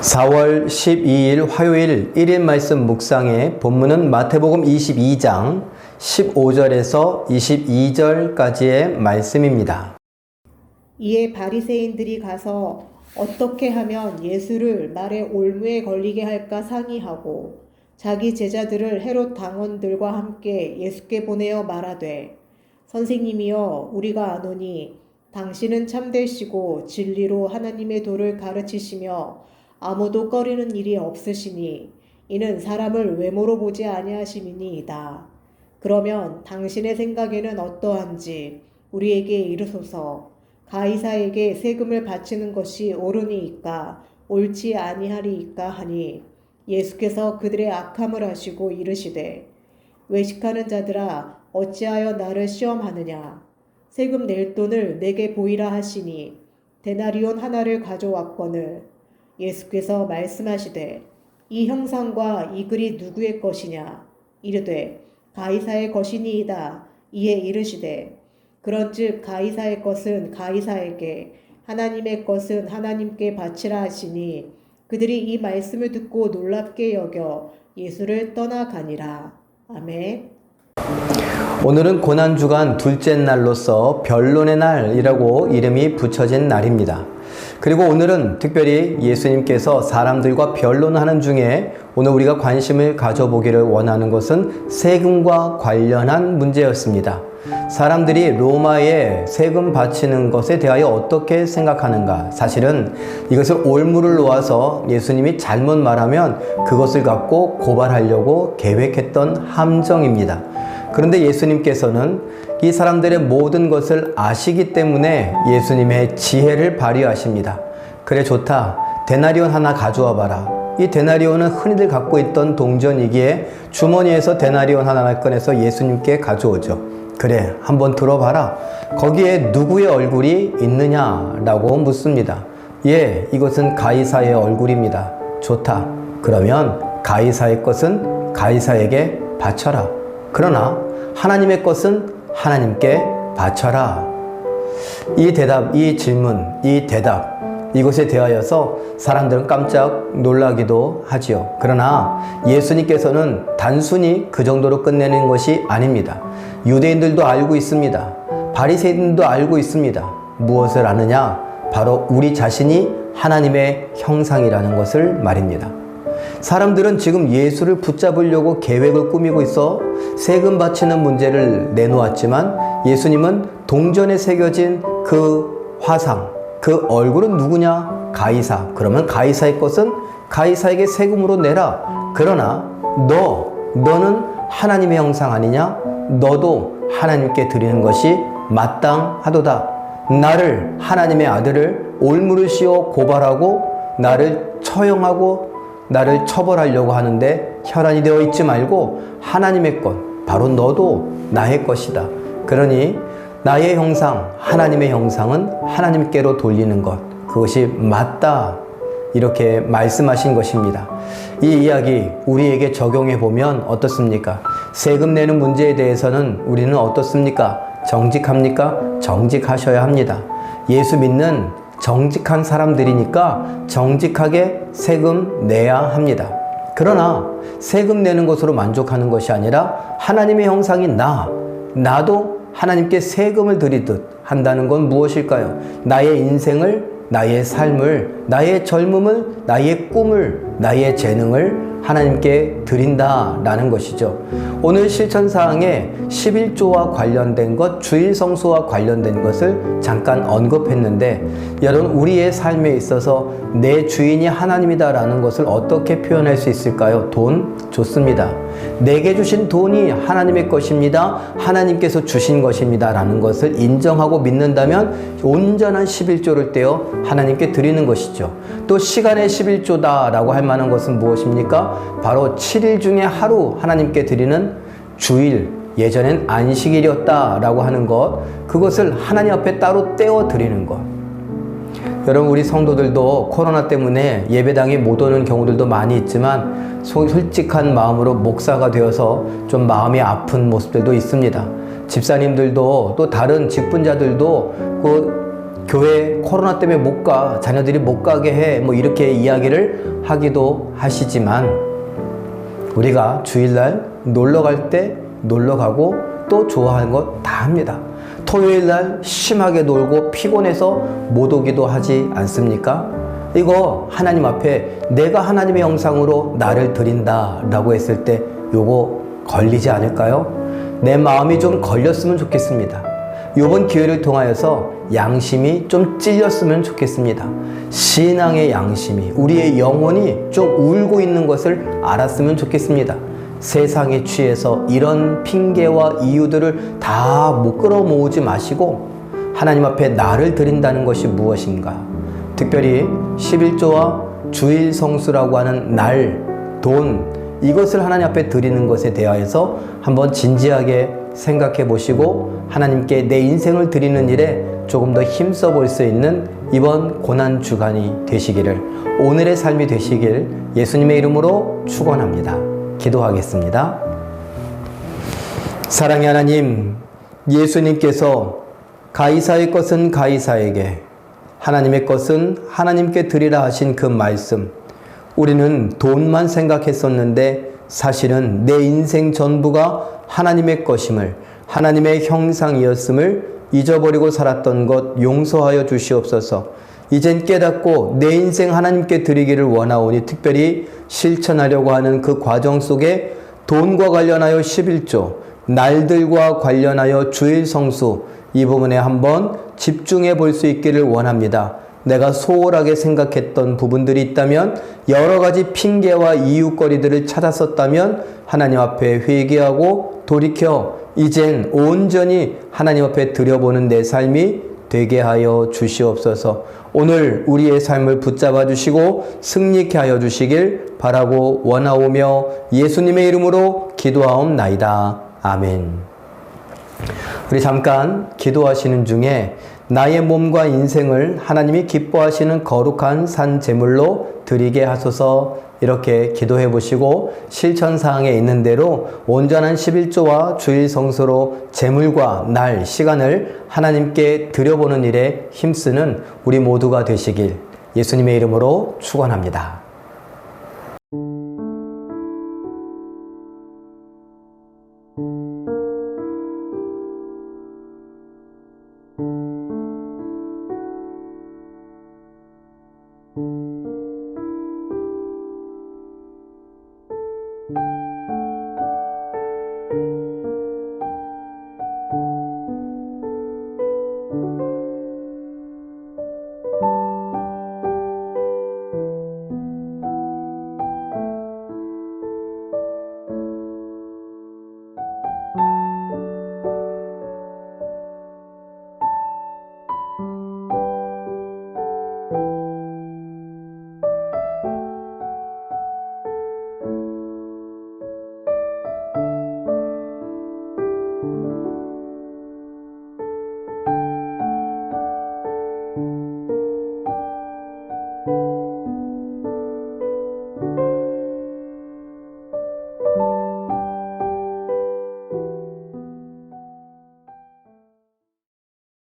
4월 12일 화요일 1일 말씀 묵상의 본문은 마태복음 22장 15절에서 22절까지의 말씀입니다. 이에 바리새인들이 가서 어떻게 하면 예수를 말의 올무에 걸리게 할까 상의하고 자기 제자들을 헤롯 당원들과 함께 예수께 보내어 말하되 선생님이여 우리가 아노니 당신은 참되시고 진리로 하나님의 도를 가르치시며 아무도 꺼리는 일이 없으시니 이는 사람을 외모로 보지 아니하심이니이다. 그러면 당신의 생각에는 어떠한지 우리에게 이르소서. 가이사에게 세금을 바치는 것이 옳으니이까 옳지 아니하리이까 하니 예수께서 그들의 악함을 아시고 이르시되 외식하는 자들아 어찌하여 나를 시험하느냐. 세금 낼 돈을 내게 보이라 하시니 데나리온 하나를 가져왔거늘 예수께서 말씀하시되 이 형상과 이 글이 누구의 것이냐. 이르되 가이사의 것이니이다. 이에 이르시되 그런즉 가이사의 것은 가이사에게 하나님의 것은 하나님께 바치라 하시니 그들이 이 말씀을 듣고 놀랍게 여겨 예수를 떠나가니라. 아멘. 오늘은 고난주간 둘째 날로서 변론의 날이라고 이름이 붙여진 날입니다. 그리고 오늘은 특별히 예수님께서 사람들과 변론하는 중에 오늘 우리가 관심을 가져보기를 원하는 것은 세금과 관련한 문제였습니다. 사람들이 로마에 세금 바치는 것에 대하여 어떻게 생각하는가? 사실은 이것을 올무를 놓아서 예수님이 잘못 말하면 그것을 갖고 고발하려고 계획했던 함정입니다. 그런데 예수님께서는 이 사람들의 모든 것을 아시기 때문에 예수님의 지혜를 발휘하십니다. 그래 좋다. 데나리온 하나 가져와 봐라. 이 데나리온은 흔히들 갖고 있던 동전이기에 주머니에서 데나리온 하나를 꺼내서 예수님께 가져오죠. 그래 한번 들어봐라. 거기에 누구의 얼굴이 있느냐라고 묻습니다. 예, 이것은 가이사의 얼굴입니다. 좋다. 그러면 가이사의 것은 가이사에게 바쳐라. 그러나 하나님의 것은 하나님께 바쳐라. 이 대답, 이 질문, 이 대답, 이것에 대하여서 사람들은 깜짝 놀라기도 하지요. 그러나 예수님께서는 단순히 그 정도로 끝내는 것이 아닙니다. 유대인들도 알고 있습니다. 바리새인들도 알고 있습니다. 무엇을 아느냐? 바로 우리 자신이 하나님의 형상이라는 것을 말입니다. 사람들은 지금 예수를 붙잡으려고 계획을 꾸미고 있어 세금 바치는 문제를 내놓았지만 예수님은 동전에 새겨진 그 화상, 그 얼굴은 누구냐? 가이사. 그러면 가이사의 것은 가이사에게 세금으로 내라. 그러나 너는 하나님의 형상 아니냐? 너도 하나님께 드리는 것이 마땅하도다. 나를, 하나님의 아들을 올무를 씌워 고발하고 나를 처형하고 나를 처벌하려고 하는데 혈안이 되어 있지 말고 하나님의 것, 바로 너도 나의 것이다. 그러니 나의 형상, 하나님의 형상은 하나님께로 돌리는 것, 그것이 맞다. 이렇게 말씀하신 것입니다. 이 이야기 우리에게 적용해 보면 어떻습니까? 세금 내는 문제에 대해서는 우리는 어떻습니까? 정직합니까? 정직하셔야 합니다. 예수 믿는 정직한 사람들이니까 정직하게 세금 내야 합니다. 그러나 세금 내는 것으로 만족하는 것이 아니라 하나님의 형상이 나도 하나님께 세금을 드리듯 한다는 건 무엇일까요? 나의 인생을, 나의 삶을, 나의 젊음을, 나의 꿈을, 나의 재능을 하나님께 드린다라는 것이죠. 오늘 실천사항에 11조와 관련된 것, 주일성수와 관련된 것을 잠깐 언급했는데 여러분 우리의 삶에 있어서 내 주인이 하나님이다라는 것을 어떻게 표현할 수 있을까요? 돈? 좋습니다. 내게 주신 돈이 하나님의 것입니다. 하나님께서 주신 것입니다. 라는 것을 인정하고 믿는다면 온전한 11조를 떼어 하나님께 드리는 것이죠. 또 시간의 11조다 라고 할 만한 것은 무엇입니까? 바로 7일 중에 하루 하나님께 드리는 주일, 예전엔 안식일이었다 라고 하는 것, 그것을 하나님 앞에 따로 떼어 드리는 것. 여러분 우리 성도들도 코로나 때문에 예배당에 못 오는 경우들도 많이 있지만 솔직한 마음으로 목사가 되어서 좀 마음이 아픈 모습들도 있습니다. 집사님들도 또 다른 직분자들도 그 교회 코로나 때문에 못 가, 자녀들이 못 가게 해, 뭐 이렇게 이야기를 하기도 하시지만 우리가 주일날 놀러 갈 때 놀러 가고 또 좋아하는 거 다 합니다. 토요일날 심하게 놀고 피곤해서 못 오기도 하지 않습니까? 이거 하나님 앞에 내가 하나님의 형상으로 나를 드린다 라고 했을 때 요거 걸리지 않을까요? 내 마음이 좀 걸렸으면 좋겠습니다. 요번 기회를 통하여서 양심이 좀 찔렸으면 좋겠습니다. 신앙의 양심이, 우리의 영혼이 좀 울고 있는 것을 알았으면 좋겠습니다. 세상에 취해서 이런 핑계와 이유들을 다 못 끌어모으지 마시고 하나님 앞에 나를 드린다는 것이 무엇인가? 특별히 11조와 주일 성수라고 하는 날, 돈, 이것을 하나님 앞에 드리는 것에 대하여서 한번 진지하게 생각해 보시고 하나님께 내 인생을 드리는 일에 조금 더 힘써 볼 수 있는 이번 고난 주간이 되시기를, 오늘의 삶이 되시길 예수님의 이름으로 축원합니다. 기도하겠습니다. 사랑의 하나님, 예수님께서 가이사의 것은 가이사에게, 하나님의 것은 하나님께 드리라 하신 그 말씀, 우리는 돈만 생각했었는데 사실은 내 인생 전부가 하나님의 것임을, 하나님의 형상이었음을 잊어버리고 살았던 것 용서하여 주시옵소서. 이젠 깨닫고 내 인생 하나님께 드리기를 원하오니 특별히 실천하려고 하는 그 과정 속에 돈과 관련하여 11조, 날들과 관련하여 주일 성수, 이 부분에 한번 집중해 볼 수 있기를 원합니다. 내가 소홀하게 생각했던 부분들이 있다면, 여러 가지 핑계와 이유거리들을 찾았었다면 하나님 앞에 회개하고 돌이켜 이젠 온전히 하나님 앞에 드려보는 내 삶이 되게 하여 주시옵소서. 오늘 우리의 삶을 붙잡아 주시고 승리케 하여 주시길 바라고 원하오며 예수님의 이름으로 기도하옵나이다. 아멘. 우리 잠깐 기도하시는 중에 나의 몸과 인생을 하나님이 기뻐하시는 거룩한 산 제물로 드리게 하소서, 이렇게 기도해 보시고 실천사항에 있는 대로 온전한 11조와 주일 성수로 제물과 날, 시간을 하나님께 드려보는 일에 힘쓰는 우리 모두가 되시길 예수님의 이름으로 축원합니다.